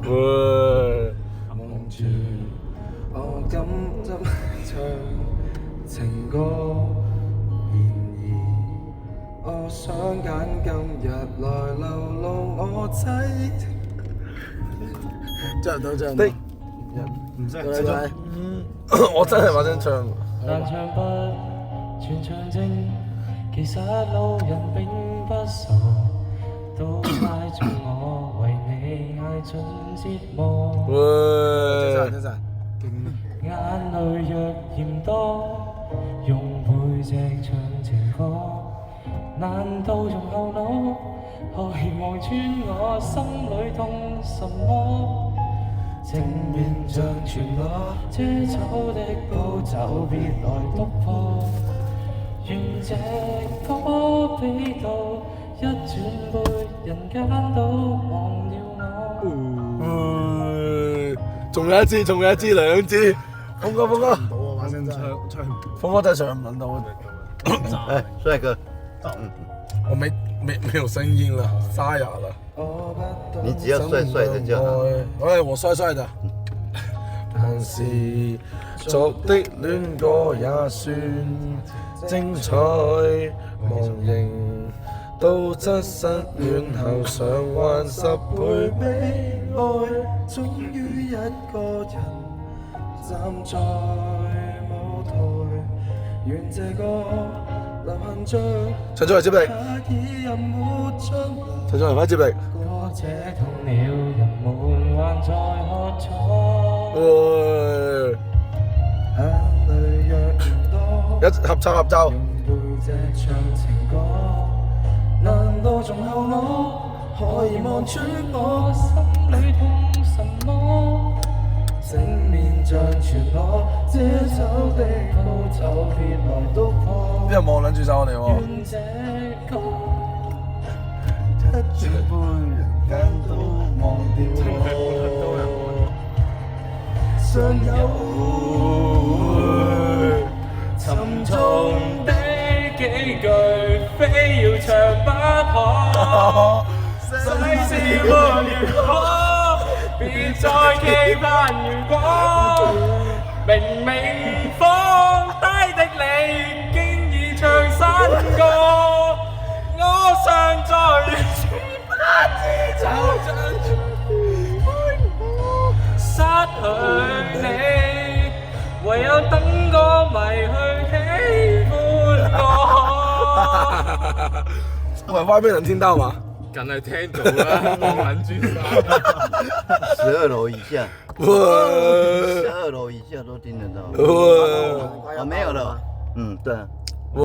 望住我今執唱情歌，然而我想揀今日來流露我仔。真係真係。唔識我真係話真唱。但唱不全唱精，其實路人並不傻，都猜中我為你捱盡折磨。眼淚若嫌多，用背脊唱情歌，難道從後腦可以望穿我心裏痛什麼？正面像全裸，遮醜的步驟別來突破。願這歌比到一轉背，人間都忘了我。仲有一支，兩支。峰哥，峰哥真係唱唔到。哎，帥哥，我沒有聲音了，沙啞了。你只要帥帥的就好。我帥帥的。但是昨的戀歌也算精彩，忘形到側失戀後償還10倍悲哀，終於一個人站在舞台，願這個流行着陳祖嚟接力，陳祖嚟快接力。歌這痛了，人們還在喝彩。眼淚若唔多，一合奏。用背脊唱情歌，難道從後腦可以望穿我心裏痛什麼？正面像全裸，遮醜的步驟別來突破。邊人望兩住手我哋喎？願這歌一轉背，人間都忘掉我。尚有沉重的幾句，非要唱不可。世事沒如果，別再期盼如果。明明放低的你，經已唱新歌。我尚在原處不知走失去你，唯有等歌迷去喜歡我。喂，外面能聽到嗎？梗係聽到啦，望撚住晒。12樓以下，12樓以下都聽得到。哦，沒有了。嗯，對。